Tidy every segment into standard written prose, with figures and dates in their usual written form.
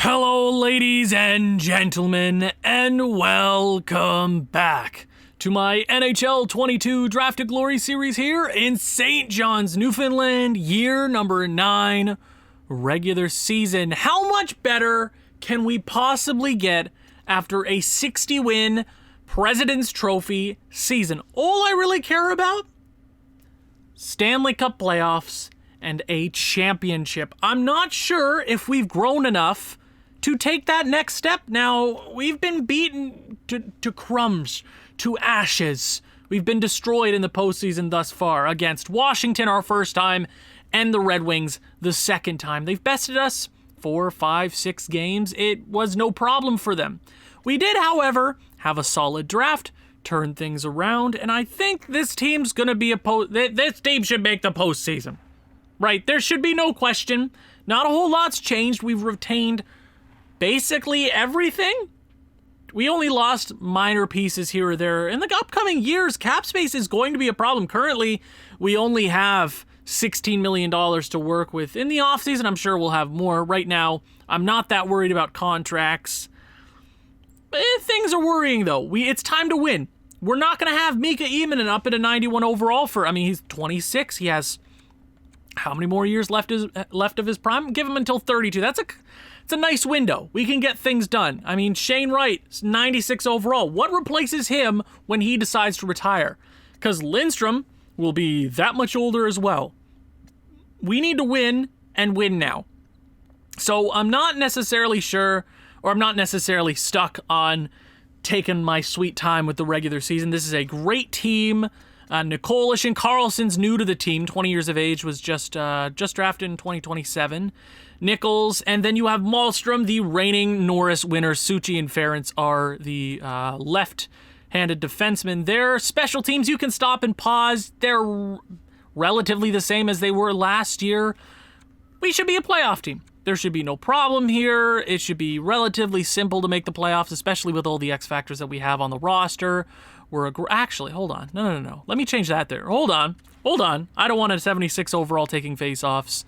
Hello, ladies and gentlemen, and welcome back to my NHL 22 Draft to Glory series here in St. John's, Newfoundland, year number 9, regular season. How much better can we possibly get after a 60-win President's Trophy season? All I really care about? Stanley Cup playoffs and a championship. I'm not sure if we've grown enough to take that next step. Now, we've been beaten to crumbs, to ashes. We've been destroyed in the postseason thus far against Washington our first time and the Red Wings the second time. They've bested us 4, 5, 6 games. It was no problem for them. We did, however, have a solid draft, turn things around, and I think this team's going to be this team should make the postseason. Right, there should be no question. Not a whole lot's changed. We've retained basically everything. We only lost minor pieces here or there. In the upcoming years, cap space is going to be a problem. Currently, we only have $16 million to work with. In the offseason, I'm sure we'll have more. Right now, I'm not that worried about contracts. Things are worrying, though. It's time to win. We're not going to have Mika Imanen up at a 91 overall he's 26. He has how many more years left of his prime? Give him until 32. It's a nice window. We can get things done. Shane Wright, 96 overall. What replaces him when he decides to retire? Because Lindstrom will be that much older as well. We need to win and win now. So I'm not necessarily sure, or I'm not necessarily stuck on taking my sweet time with the regular season. This is a great team. Nikolish and Carlson's new to the team, 20 years of age, was just drafted in 2027. Nichols, and then you have Malmstrom, the reigning Norris winner. Suchi and Ferentz are the left-handed defensemen. Their special teams, you can stop and pause. They're relatively the same as they were last year. We should be a playoff team. There should be no problem here. It should be relatively simple to make the playoffs, especially with all the X factors that we have on the roster. Actually, hold on. No. Let me change that there. Hold on. I don't want a 76 overall taking faceoffs.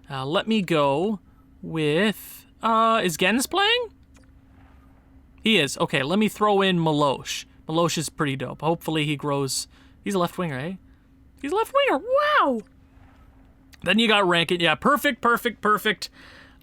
Let me go with... is Gens playing? He is. Okay, let me throw in Milosh. Milosh is pretty dope. Hopefully he grows... He's a left winger, eh? He's a left winger. Wow! Then you got Rankin. Yeah, perfect.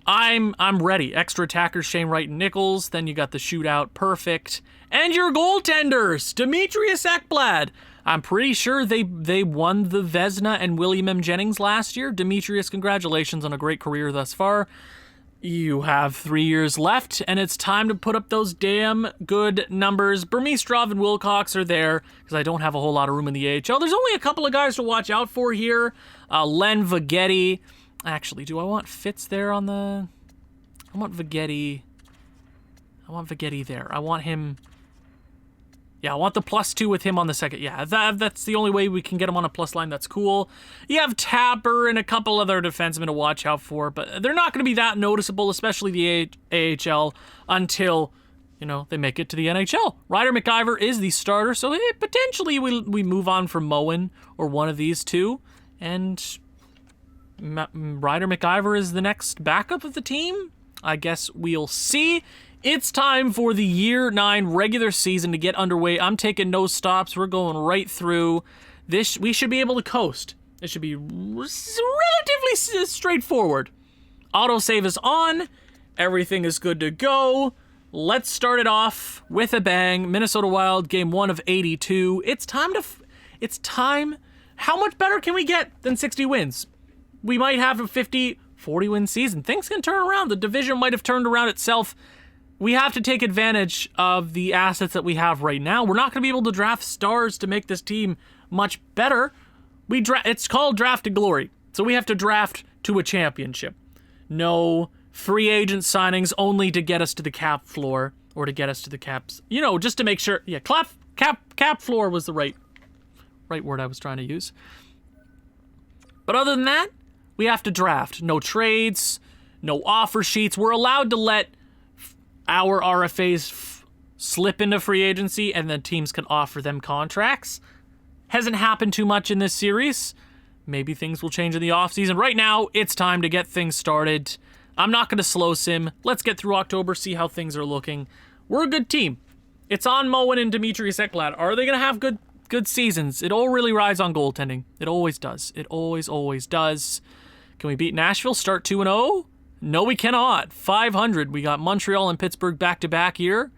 I'm ready. Extra attackers, Shane Wright and Nichols. Then you got the shootout. Perfect. And your goaltenders, Demetrius Ekblad. I'm pretty sure they won the Vezina and William M. Jennings last year. Demetrius, congratulations on a great career thus far. You have 3 years left, and it's time to put up those damn good numbers. Burmistrov and Wilcox are there, because I don't have a whole lot of room in the AHL. There's only a couple of guys to watch out for here. Len Viggetti. Actually, do I want Fitz there on the... I want Viggetti there. I want him... Yeah, I want the +2 with him on the second. Yeah, that's the only way we can get him on a plus line. That's cool. You have Tapper and a couple other defensemen to watch out for, but they're not going to be that noticeable, especially the AHL, until, they make it to the NHL. Ryder McIver is the starter, so potentially we move on from Moen or one of these two, and Ryder McIver is the next backup of the team. I guess we'll see. It's time for the Year 9 regular season to get underway. I'm taking no stops. We're going right through this. We should be able to coast. It should be relatively straightforward. Autosave is on. Everything is good to go. Let's start it off with a bang. Minnesota Wild, game 1 of 82. It's time. How much better can we get than 60 wins? We might have a 40 win season. Things can turn around. The division might have turned around itself. We have to take advantage of the assets that we have right now. We're not going to be able to draft stars to make this team much better. It's called Draft to Glory, so we have to draft to a championship. No free agent signings only to get us to the cap floor or to get us to the caps. Just to make sure. Yeah, cap floor was the right word I was trying to use. But other than that, we have to draft. No trades, no offer sheets. We're allowed to let our RFAs slip into free agency, and then teams can offer them contracts. Hasn't happened too much in this series. Maybe things will change in the offseason. Right now, it's time to get things started. I'm not going to slow sim. Let's get through October, see how things are looking. We're a good team. It's on Moen and Dmitriy Ekblad. Are they going to have good seasons? It all really rides on goaltending. It always does. It always does. Can we beat Nashville? Start 2-0? No, we cannot. 500. We got Montreal and Pittsburgh back-to-back here.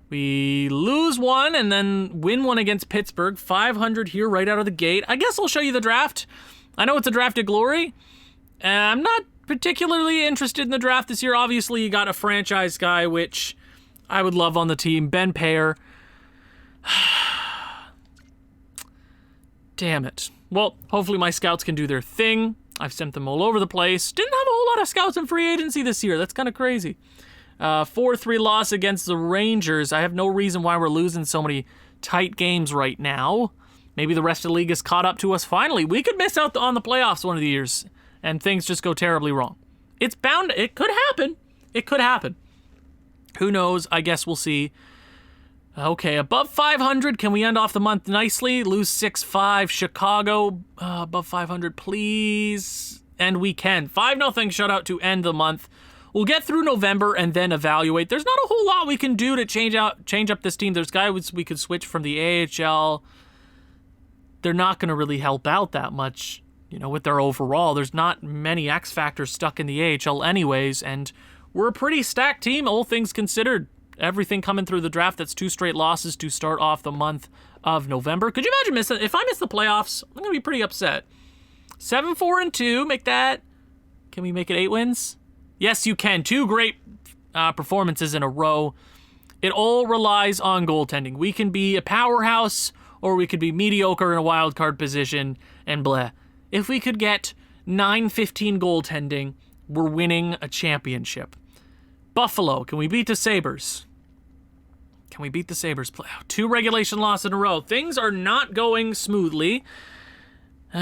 We lose one and then win one against Pittsburgh. 500 here right out of the gate. I guess I'll show you the draft. I know it's a draft of glory. I'm not particularly interested in the draft this year. Obviously, you got a franchise guy, which I would love on the team. Ben Payer. Damn it. Well, hopefully my scouts can do their thing. I've sent them all over the place. Didn't have a whole lot of scouts in free agency this year. That's kind of crazy. 4-3 loss against the Rangers. I have no reason why we're losing so many tight games right now. Maybe the rest of the league has caught up to us finally. We could miss out on the playoffs one of the years and things just go terribly wrong. It's bound. It could happen. It could happen. Who knows? I guess we'll see. Okay, above 500. Can we end off the month nicely? Lose 6-5. Chicago, above 500, please. And we can. 5-0 shutout to end the month. We'll get through November and then evaluate. There's not a whole lot we can do to change up this team. There's guys we could switch from the AHL. They're not going to really help out that much, with their overall. There's not many X factors stuck in the AHL anyways, and we're a pretty stacked team, all things considered. Everything coming through the draft, that's 2 straight losses to start off the month of November. Could you imagine missing? If I miss the playoffs, I'm going to be pretty upset. 7-4-2, make that. Can we make it 8 wins? Yes, you can. 2 great performances in a row. It all relies on goaltending. We can be a powerhouse, or we could be mediocre in a wild card position, and bleh. If we could get 9-15 goaltending, we're winning a championship. Buffalo, can we beat the Sabres? Can we beat the Sabres? 2 regulation losses in a row. Things are not going smoothly. 3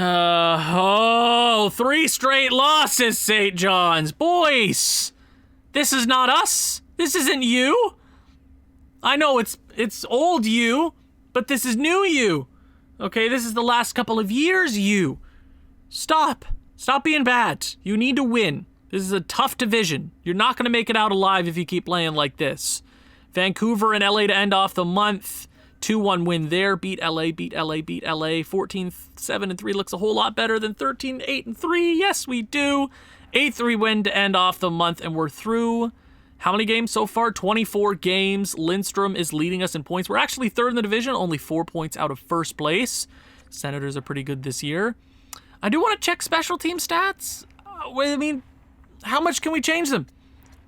straight losses, St. John's. Boys, this is not us. This isn't you. I know it's old you, but this is new you. Okay, this is the last couple of years you. Stop being bad. You need to win. This is a tough division. You're not going to make it out alive if you keep playing like this. Vancouver and LA to end off the month. 2-1 win there. Beat LA. 14-7-3 looks a whole lot better than 13-8-3. Yes, we do. 8-3 win to end off the month, and we're through. How many games so far? 24 games. Lindstrom is leading us in points. We're actually third in the division, only 4 points out of first place. Senators are pretty good this year. I do want to check special team stats. How much can we change them?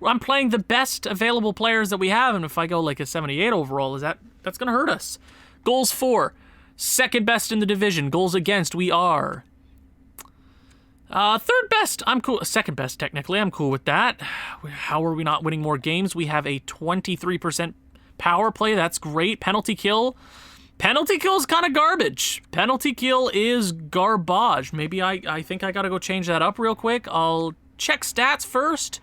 I'm playing the best available players that we have, and if I go like a 78 overall, that's going to hurt us. Goals for, second best in the division. Goals against, we are third best. I'm cool. Second best, technically. I'm cool with that. How are we not winning more games? We have a 23% power play. That's great. Penalty kill. Penalty kill is kind of garbage. Penalty kill is garbage. Maybe I think I got to go change that up real quick. I'll check stats first.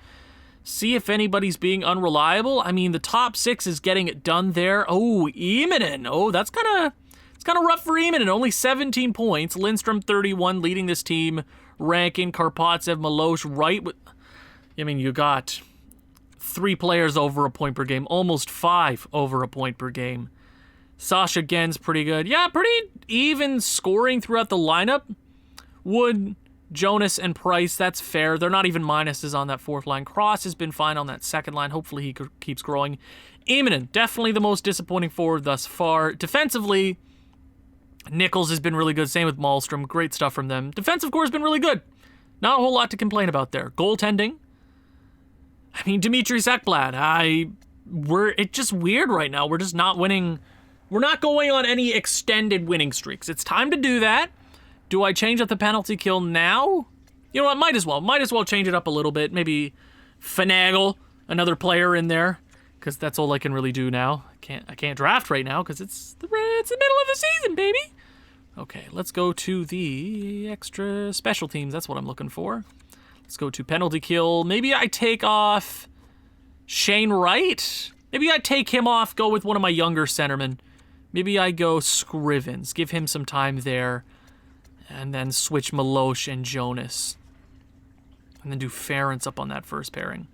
See if anybody's being unreliable. The top 6 is getting it done there. Oh, Immonen. Oh, it's kind of rough for Immonen. Only 17 points. Lindstrom 31 leading this team. Rankin, Karpatsev, Milosh right with... you got 3 players over a point per game. Almost 5 over a point per game. Sasha Gen's pretty good. Yeah, pretty even scoring throughout the lineup. Wood, Jonas, and Price, that's fair. They're not even minuses on that 4th line. Cross has been fine on that 2nd line. Hopefully he keeps growing. Immonen, definitely the most disappointing forward thus far. Defensively, Nichols has been really good. Same with Malmstrom. Great stuff from them. Defensive core has been really good. Not a whole lot to complain about there. Goaltending. Dmitriy Ekblad. It's just weird right now. We're just not winning. We're not going on any extended winning streaks. It's time to do that. Do I change up the penalty kill now? You know what? Might as well. Might as well change it up a little bit. Maybe finagle another player in there, because that's all I can really do now. I can't draft right now because it's the middle of the season, baby. Okay, let's go to the extra special teams. That's what I'm looking for. Let's go to penalty kill. Maybe I take off Shane Wright. Maybe I take him off, go with one of my younger centermen. Maybe I go Scrivens, give him some time there, and then switch Milosh and Jonas. And then do Ferentz up on that first pairing.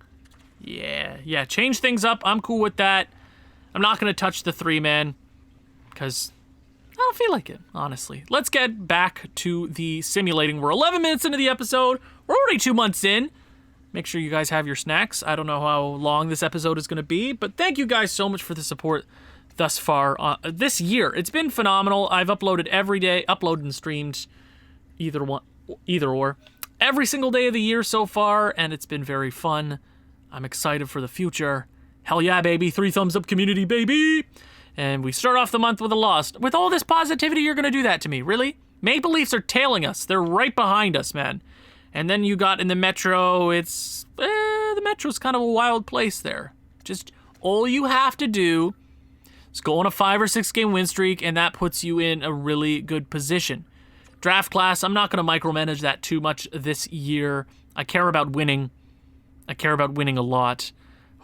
Yeah, change things up. I'm cool with that. I'm not going to touch the 3-man because I don't feel like it, honestly. Let's get back to the simulating. We're 11 minutes into the episode. We're already 2 months in. Make sure you guys have your snacks. I don't know how long this episode is going to be, but thank you guys so much for the support thus far this year. It's been phenomenal. I've uploaded every day, uploaded and streamed either or, every single day of the year so far, and it's been very fun. I'm excited for the future. Hell yeah, baby. 3 thumbs up community, baby. And we start off the month with a loss. With all this positivity, you're going to do that to me, really? Maple Leafs are tailing us. They're right behind us, man. And then you got in the Metro, the Metro's kind of a wild place there. Just all you have to do is go on a 5 or 6 game win streak, and that puts you in a really good position. Draft class, I'm not going to micromanage that too much this year. I care about winning. I care about winning a lot.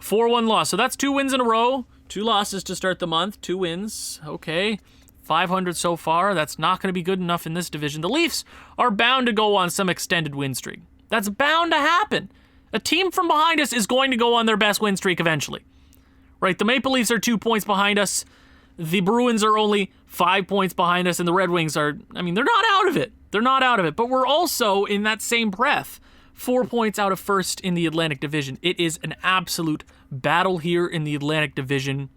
4-1 loss, so that's 2 wins in a row. 2 losses to start the month, 2 wins. Okay, 500 so far. That's not going to be good enough in this division. The Leafs are bound to go on some extended win streak. That's bound to happen. A team from behind us is going to go on their best win streak eventually. Right, the Maple Leafs are 2 points behind us. The Bruins are only 5 points behind us, and the Red Wings are, they're not out of it. They're not out of it, but we're also, in that same breath, 4 points out of first in the Atlantic Division. It is an absolute battle here in the Atlantic Division.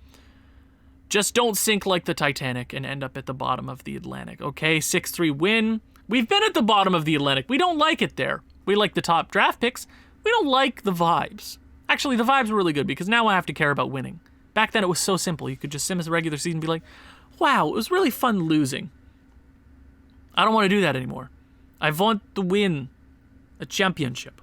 Just don't sink like the Titanic and end up at the bottom of the Atlantic, okay? 6-3 win. We've been at the bottom of the Atlantic. We don't like it there. We like the top draft picks. We don't like the vibes. Actually, the vibes were really good because now I have to care about winning. Back then, it was so simple. You could just sim as the regular season and be like, wow, it was really fun losing. I don't want to do that anymore. I want to win a championship,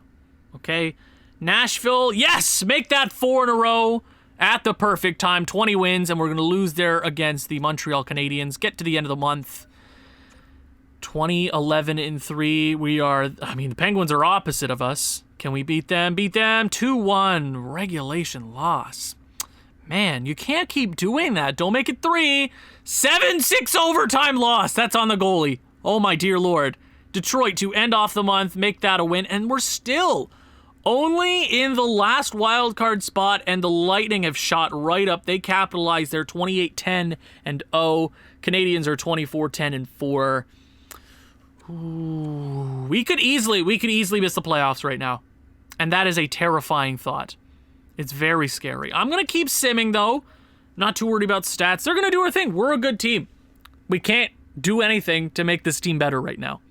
okay? Nashville, yes, make that 4 in a row at the perfect time, 20 wins, and we're going to lose there against the Montreal Canadiens. Get to the end of the month, 11-3. We are, the Penguins are opposite of us. Can we beat them? Beat them, 2-1, regulation loss. Man, you can't keep doing that. Don't make it 3. 7-6 overtime loss. That's on the goalie. Oh, my dear Lord. Detroit to end off the month, make that a win, and we're still only in the last wild card spot, and the Lightning have shot right up. They capitalized. They're 28-10-0. Canadians are 24-10-4. Ooh, we could easily miss the playoffs right now, and that is a terrifying thought. It's very scary. I'm gonna keep simming though. Not too worried about stats. They're gonna do our thing. We're a good team. We can't do anything to make this team better right now.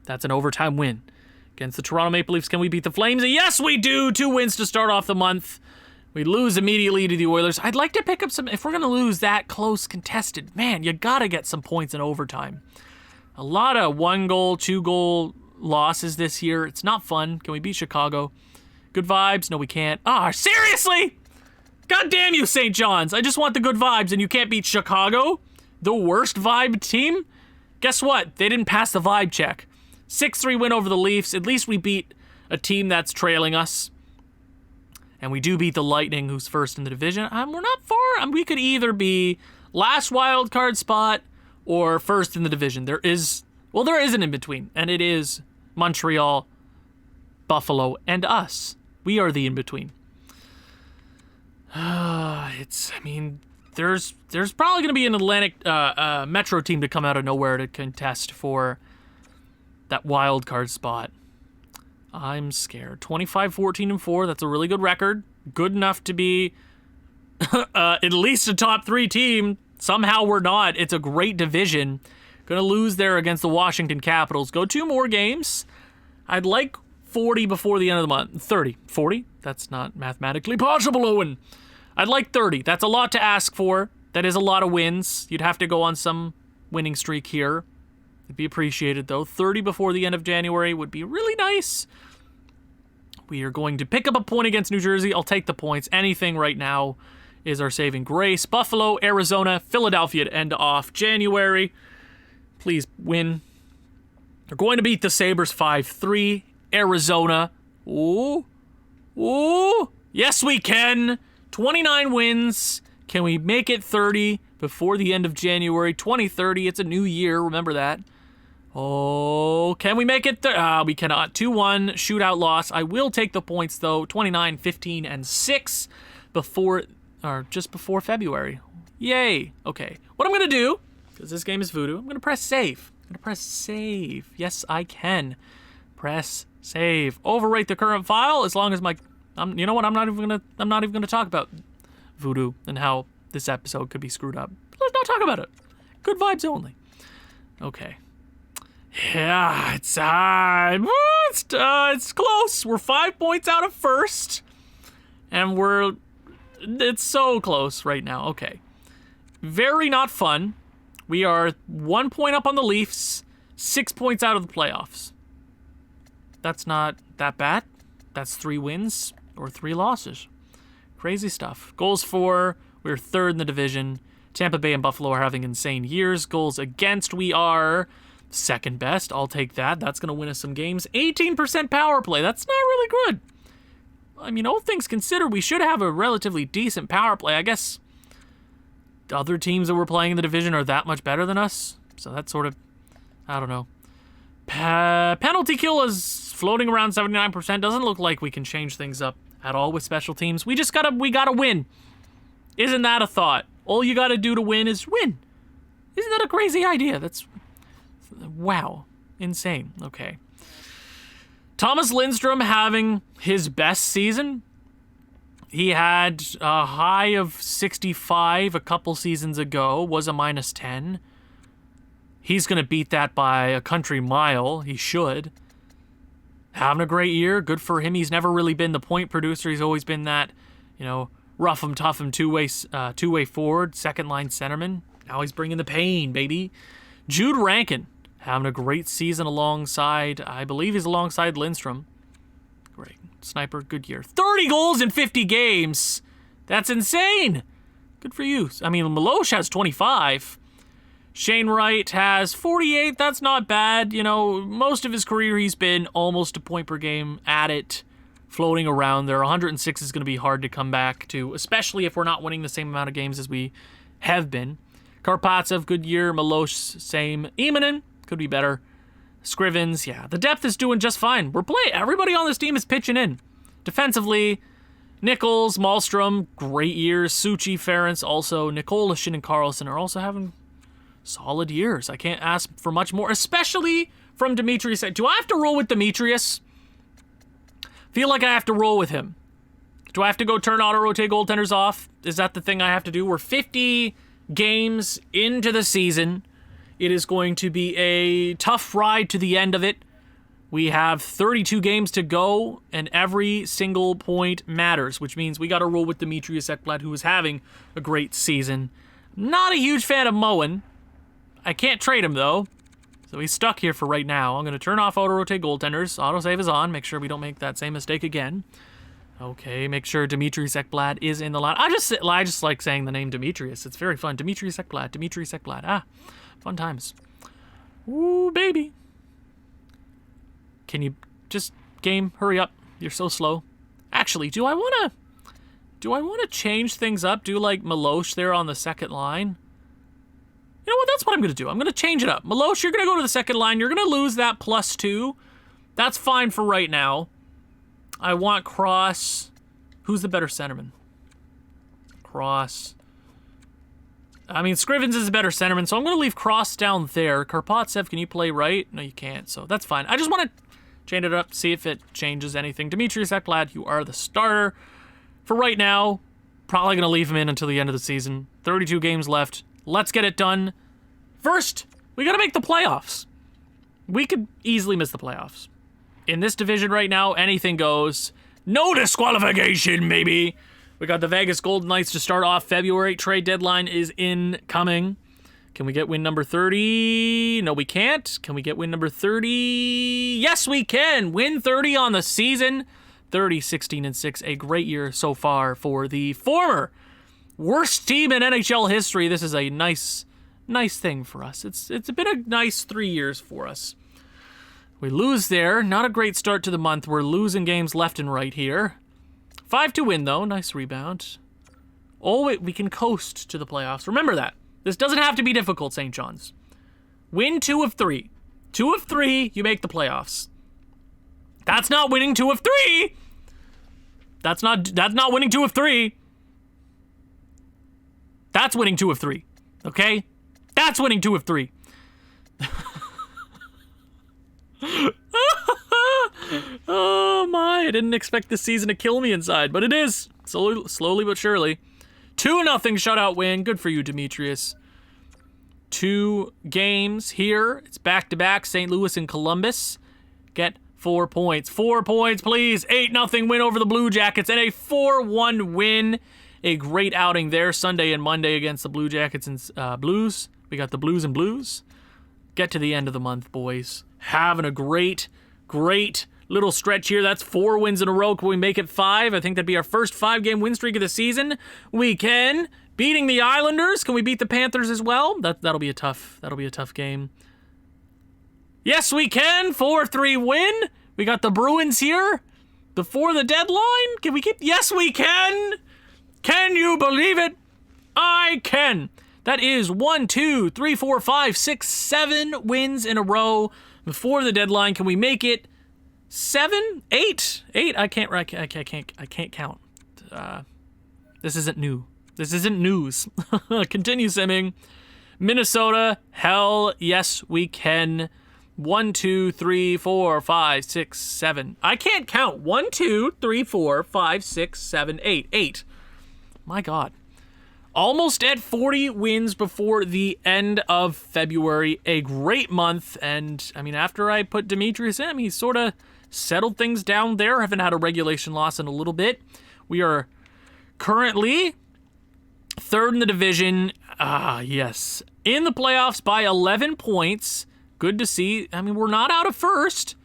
That's an overtime win against the Toronto Maple Leafs. Can we beat the Flames? Yes, we do. 2 wins to start off the month. We lose immediately to the Oilers. I'd like to pick up some, if we're going to lose that close contested, man, you got to get some points in overtime. A lot of 1-goal, 2-goal losses this year. It's not fun. Can we beat Chicago? Good vibes? No, we can't. Seriously? God damn you, St. John's. I just want the good vibes, and you can't beat Chicago? The worst vibe team? Guess what? They didn't pass the vibe check. 6-3 win over the Leafs. At least we beat a team that's trailing us. And we do beat the Lightning, who's first in the division. We're not far. We could either be last wild card spot or first in the division. There is an in-between. And it is Montreal, Buffalo, and us. We are the in-between. There's probably going to be an Atlantic Metro team to come out of nowhere to contest for that wild card spot. I'm scared. 25-14-4. That's a really good record. Good enough to be at least a top 3 team. Somehow we're not. It's a great division. Gonna lose there against the Washington Capitals. Go 2 more games. I'd like 40 before the end of the month. 30. 40? That's not mathematically possible, Owen. I'd like 30. That's a lot to ask for. That is a lot of wins. You'd have to go on some winning streak here. It'd be appreciated, though. 30 before the end of January would be really nice. We are going to pick up a point against New Jersey. I'll take the points. Anything right now is our saving grace. Buffalo, Arizona, Philadelphia to end off January. Please win. We're going to beat the Sabres 5-3. Arizona. Ooh. Yes, we can. 29 wins. Can we make it 30 before the end of January 2030? It's a new year. Remember that. Oh, can we make it? We cannot. 2-1 shootout loss. I will take the points, though. 29, 15, and 6 just before February. Yay. Okay. What I'm going to do, because this game is voodoo, I'm going to press save. Yes, I can. Press save. Overwrite the current file as long as you know what? I'm not even going to talk about voodoo and how this episode could be screwed up. Let's not talk about it. Good vibes only. Okay. Yeah, it's time. It's close. We're 5 points out of first. And it's so close right now. Okay. Very not fun. We are 1 point up on the Leafs, 6 points out of the playoffs. That's not that bad. That's 3 wins or 3 losses. Crazy stuff. Goals for, we're 3rd in the division. Tampa Bay and Buffalo are having insane years. Goals against, we are 2nd best. I'll take that. That's going to win us some games. 18% power play. That's not really good. I mean, all things considered, we should have a relatively decent power play. I guess other teams that we're playing in the division are that much better than us. So that's sort of, I don't know. Penalty kill is floating around 79%. Doesn't look like we can change things up at all with special teams. We gotta win. Isn't that a thought? All you gotta do to win is win. Isn't that a crazy idea? Wow. Insane. Okay. Thomas Lindstrom having his best season. He had a high of 65 a couple seasons ago, was a -10. He's going to beat that by a country mile. He should. Having a great year. Good for him. He's never really been the point producer. He's always been that, rough him, tough him, two-way forward, second-line centerman. Now he's bringing the pain, baby. Jude Rankin having a great season I believe he's alongside Lindstrom. Great. Sniper, good year. 30 goals in 50 games. That's insane. Good for you. I mean, Milosh has 25. Shane Wright has 48. That's not bad. Most of his career he's been almost a point per game at it, floating around there. 106 is going to be hard to come back to, especially if we're not winning the same amount of games as we have been. Karpatsev, good year. Milosh, same. Emanen, could be better. Scrivens, yeah. The depth is doing just fine. Everybody on this team is pitching in. Defensively, Nichols, Malmstrom, great years. Suchi, Ference, also. Nicolashin and Carlson are also having solid years. I can't ask for much more, especially from Demetrius. Do I have to roll with Demetrius? Feel like I have to roll with him. Do I have to go turn auto-rotate goaltenders off? Is that the thing I have to do? We're 50 games into the season. It is going to be a tough ride to the end of it. We have 32 games to go, and every single point matters, which means we got to roll with Demetrius Ekblad, who is having a great season. Not a huge fan of Moen. I can't trade him, though, so he's stuck here for right now. I'm going to turn off auto-rotate goaltenders. Autosave is on. Make sure we don't make that same mistake again. Okay, make sure Demetrius Ekblad is in the line. I just like saying the name Demetrius. It's very fun. Demetrius Ekblad. Fun times. Ooh, baby. Can you just, game, hurry up. You're so slow. Actually, do I want to change things up? Do like Milosh there on the second line? You know what? That's what I'm going to do. I'm going to change it up. Milosh, you're going to go to the second line. You're going to lose that +2. That's fine for right now. I want Cross. Who's the better centerman? Cross. I mean, Scrivens is a better centerman, so I'm going to leave Cross down there. Karpatsev, can you play right? No, you can't, so that's fine. I just want to change it up, see if it changes anything. Demetrius Ekblad, you are the starter. For right now, probably going to leave him in until the end of the season. 32 games left. Let's get it done. First, we got to make the playoffs. We could easily miss the playoffs. In this division right now, anything goes. No disqualification, maybe. We got the Vegas Golden Knights to start off February. Trade deadline is incoming. Can we get win number 30? No, we can't. Can we get win number 30? Yes, we can. Win 30 on the season. 30, 16, and 6. A great year so far for the former worst team in NHL history. This is a nice thing for us. It's been a nice 3 years for us. We lose there. Not a great start to the month. We're losing games left and right here. 5-2 win, though. Nice rebound. Oh, we can coast to the playoffs. Remember that. This doesn't have to be difficult, St. John's. Win 2 of 3. 2 of 3, you make the playoffs. That's not winning 2 of 3. That's not winning 2 of 3. That's winning 2 of 3. Okay? That's winning 2 of 3. Oh my, I didn't expect this season to kill me inside, but it is. Slowly but surely. 2-0 shutout win. Good for you, Demetrius. 2 games here. It's back-to-back, St. Louis and Columbus. Get 4 points. 4 points, please. 8-0 win over the Blue Jackets and a 4-1 win. A great outing there Sunday and Monday against the Blue Jackets and Blues. We got the Blues and Blues. Get to the end of the month, boys. Having a great little stretch here. That's 4 wins in a row. Can we make it 5? I think that'd be our first 5-game win streak of the season. We can. Beating the Islanders. Can we beat the Panthers as well? That'll be a tough game. Yes, we can. 4-3 win. We got the Bruins here before the deadline. Can we get? Yes, we can. Can you believe it? I can. That is 1, 2, 3, 4, 5, 6, 7 wins in a row before the deadline. Can we make it 7, 8? 8? I can't count. This isn't new. This isn't news. Continue simming. Minnesota, hell yes we can. 1, 2, 3, 4, 5, 6, 7. I can't count. 1, 2, 3, 4, 5, 6, 7, 8. 8. My God. Almost at 40 wins before the end of February. A great month. And, I mean, after I put Demetrius in, he sort of settled things down there. Haven't had a regulation loss in a little bit. We are currently 3rd in the division. Yes. In the playoffs by 11 points. Good to see. I mean, we're not out of first.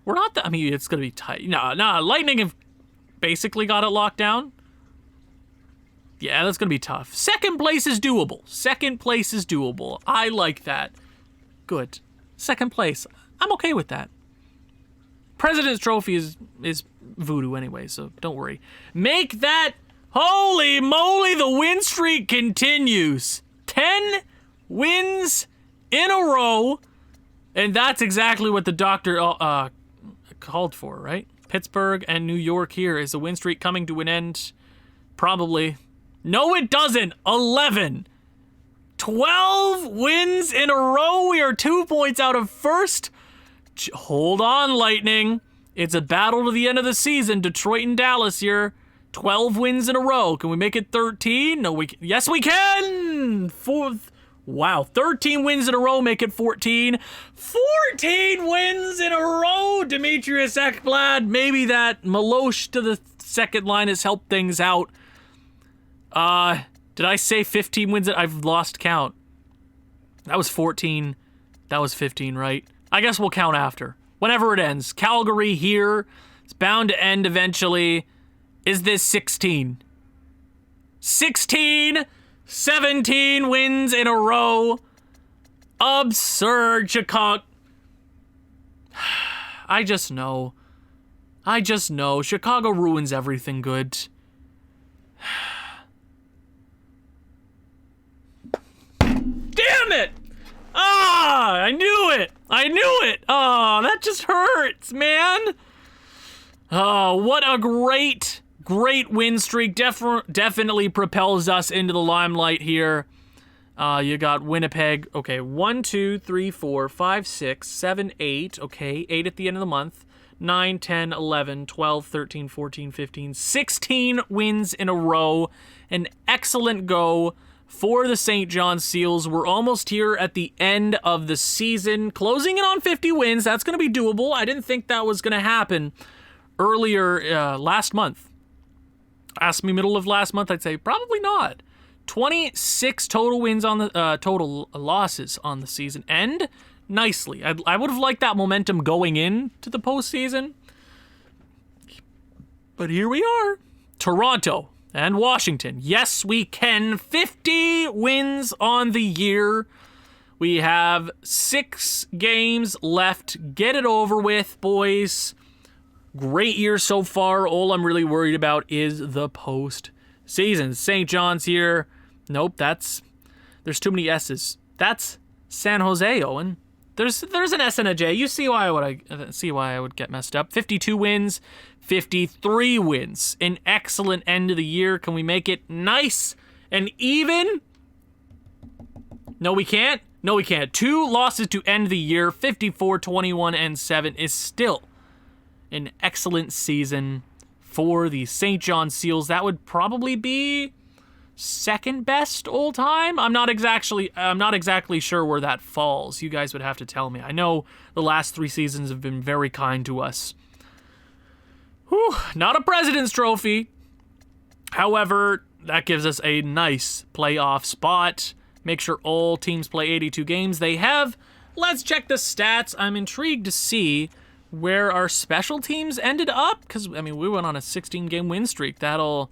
We're not. I mean, it's going to be tight. Nah. Lightning have basically got it locked down. Yeah, that's going to be tough. 2nd place is doable. 2nd place is doable. I like that. Good. 2nd place. I'm okay with that. President's Trophy is voodoo anyway, so don't worry. Make that. Holy moly, the win streak continues. 10 wins in a row. And that's exactly what the doctor called for, right? Pittsburgh and New York here. Is the win streak coming to an end? Probably. No, it doesn't. 11. 12 wins in a row. We are 2 points out of first. Hold on, Lightning. It's a battle to the end of the season. Detroit and Dallas here. 12 wins in a row. Can we make it 13? No, we can. Yes, we can. 4th. Wow, 13 wins in a row, make it 14. 14 wins in a row, Demetrius Ekblad. Maybe that Milosh to the 2nd line has helped things out. Did I say 15 wins? I've lost count. That was 14. That was 15, right? I guess we'll count after. Whenever it ends. Calgary here. It's bound to end eventually. Is this 16? 16! 17 wins in a row. Absurd, Chicago. I just know. Chicago ruins everything good. Damn it! I knew it! That just hurts, man! What a great win streak. Definitely propels us into the limelight here. You got Winnipeg. Okay, 1, 2, 3, 4, 5, 6, 7, 8. Okay, 8 at the end of the month. 9, 10, 11, 12, 13, 14, 15, 16 wins in a row. An excellent go for the St. John Seals. We're almost here at the end of the season. Closing in on 50 wins. That's going to be doable. I didn't think that was going to happen earlier last month. Ask me middle of last month, I'd say probably not. 26 total wins on the total losses on the season. End nicely. I would have liked that momentum going into the postseason. But here we are. Toronto and Washington. Yes, we can. 50 wins on the year. We have 6 games left. Get it over with, boys. Great year so far. All I'm really worried about is the postseason. St. John's here. Nope, there's too many S's. That's San Jose, Owen. There's an S and a J. You see why I would get messed up. 52 wins, 53 wins. An excellent end of the year. Can we make it nice and even? No, we can't. No, we can't. 2 losses to end the year. 54, 21, and 7 is still an excellent season for the St. John Seals. That would probably be second best all time. I'm not exactly sure where that falls. You guys would have to tell me. I know the last 3 seasons have been very kind to us. Whew, not a President's Trophy. However, that gives us a nice playoff spot. Make sure all teams play 82 games. They have. Let's check the stats. I'm intrigued to see where our special teams ended up, because, I mean, we went on a 16-game win streak. That'll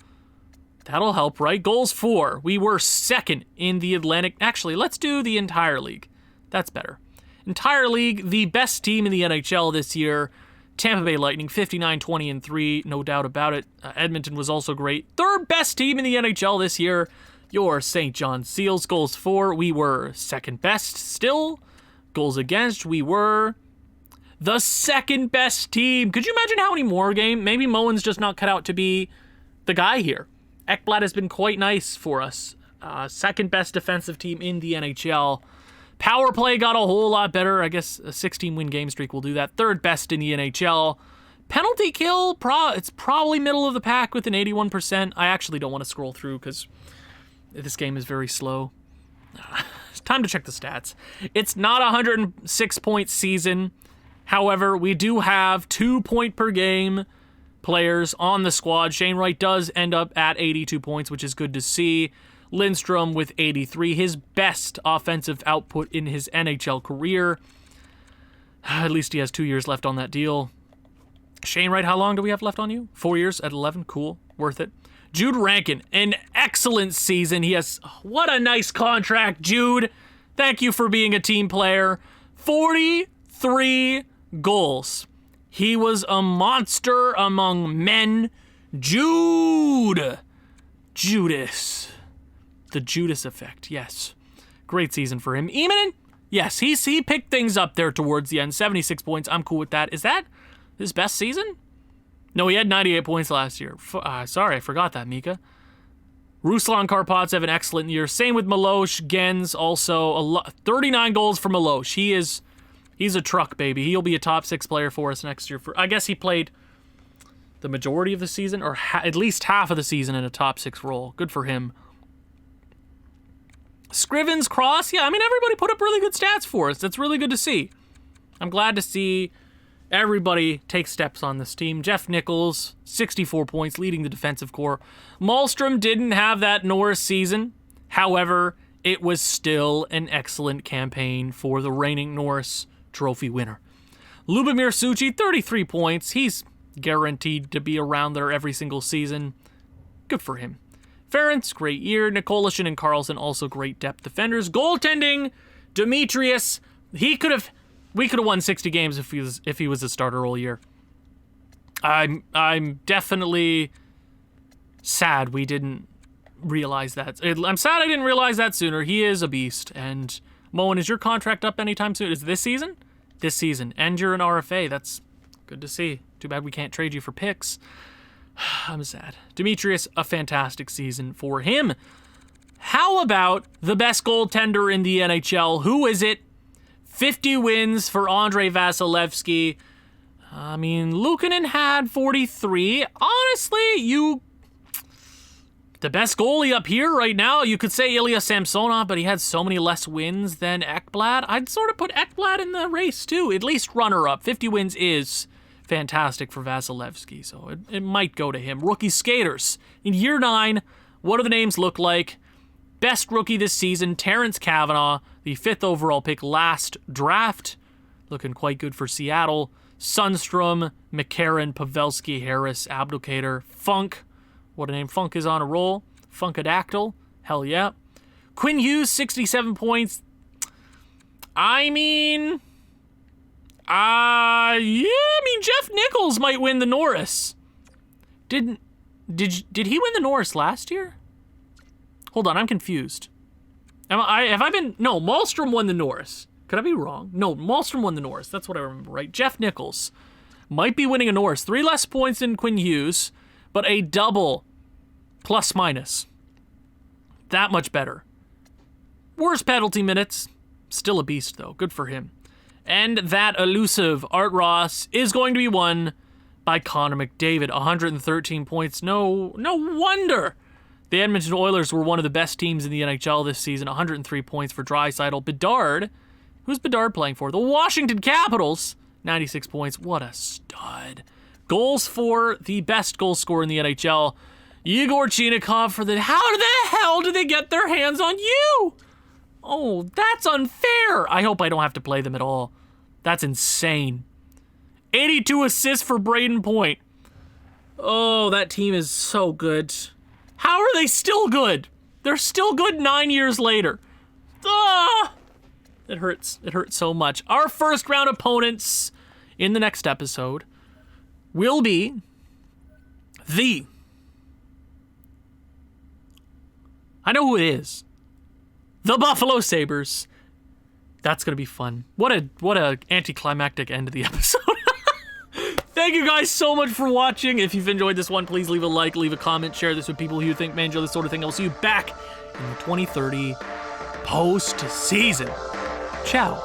help, right? Goals for. We were second in the Atlantic. Actually, let's do the entire league. That's better. Entire league, the best team in the NHL this year. Tampa Bay Lightning, 59, 20, and 3, no doubt about it. Edmonton was also great. Third best team in the NHL this year. Your St. John Seals. Goals for, we were second best still. Goals against, we were the second best team. Could you imagine how many more games? Maybe Moen's just not cut out to be the guy here. Ekblad has been quite nice for us. Second best defensive team in the NHL. Power play got a whole lot better. I guess a 16-win game streak will do that. Third best in the NHL. Penalty kill, it's probably middle of the pack with an 81%. I actually don't want to scroll through because this game is very slow. It's time to check the stats. It's not a 106-point season. However, we do have 2-point per game players on the squad. Shane Wright does end up at 82 points, which is good to see. Lindstrom with 83, his best offensive output in his NHL career. At least he has 2 years left on that deal. Shane Wright, how long do we have left on you? 4 years at 11. Cool. Worth it. Jude Rankin, an excellent season. He has, what a nice contract, Jude. Thank you for being a team player. 43 goals. He was a monster among men. Judas. The Judas effect, yes. Great season for him. Eamon, yes, he picked things up there towards the end. 76 points, I'm cool with that. Is that his best season? No, he had 98 points last year. Sorry, I forgot that, Mika. Ruslan Karpatsev, an excellent year. Same with Milosh. Gens also. 39 goals for Milosh. He's a truck, baby. He'll be a top 6 player for us next year. I guess he played the majority of the season, or at least half of the season in a top 6 role. Good for him. Scrivens, Cross, yeah, I mean, everybody put up really good stats for us. That's really good to see. I'm glad to see everybody take steps on this team. Jeff Nichols, 64 points, leading the defensive core. Malmstrom didn't have that Norris season. However, it was still an excellent campaign for the reigning Norris Trophy winner. Lubomir Suchi, 33 points. He's guaranteed to be around there every single season. Good for him. Ferentz, great year. Nikolashin and Carlson, also great depth defenders. Goaltending, Demetrius, we could have won 60 games if he was a starter all year. I'm definitely sad we didn't realize that. I'm sad I didn't realize that sooner. He is a beast. And Moen, is your contract up anytime soon? Is it this season? This season. And you're an RFA. That's good to see. Too bad we can't trade you for picks. I'm sad. Demetrius, a fantastic season for him. How about the best goaltender in the NHL? Who is it? 50 wins for Andrei Vasilevsky. I mean, Luukkonen had 43. Honestly, the best goalie up here right now, you could say Ilya Samsonov, but he had so many less wins than Ekblad. I'd sort of put Ekblad in the race too. At least runner-up. 50 wins is fantastic for Vasilevsky, so it might go to him. Rookie skaters. In year 9, what do the names look like? Best rookie this season, Terrence Kavanaugh, the 5th overall pick last draft. Looking quite good for Seattle. Sundstrom, McCarron, Pavelski, Harris, Abdelkader, Funk. What a name. Funk is on a roll. Funkadactyl. Hell yeah. Quinn Hughes, 67 points. I mean, Jeff Nichols might win the Norris. Did he win the Norris last year? Hold on, I'm confused. No, Malmstrom won the Norris. Could I be wrong? No, Malmstrom won the Norris. That's what I remember, right? Jeff Nichols might be winning a Norris. 3 less points than Quinn Hughes, but a double plus minus. That much better. Worse penalty minutes. Still a beast, though. Good for him. And that elusive Art Ross is going to be won by Connor McDavid. 113 points. No wonder the Edmonton Oilers were one of the best teams in the NHL this season. 103 points for Draisaitl. Bedard. Who's Bedard playing for? The Washington Capitals. 96 points. What a stud. Goals for the best goal scorer in the NHL. Igor Chinakhov for the... How the hell did they get their hands on you? Oh, that's unfair. I hope I don't have to play them at all. That's insane. 82 assists for Braden Point. Oh, that team is so good. How are they still good? They're still good 9 years later. Ah! It hurts. It hurts so much. Our first round opponents in the next episode will be I know who it is. The Buffalo Sabres. That's going to be fun. What a anticlimactic end to the episode. Thank you guys so much for watching. If you've enjoyed this one, please leave a like, leave a comment, share this with people who you think may enjoy this sort of thing. I'll see you back in the 2030 postseason. Ciao.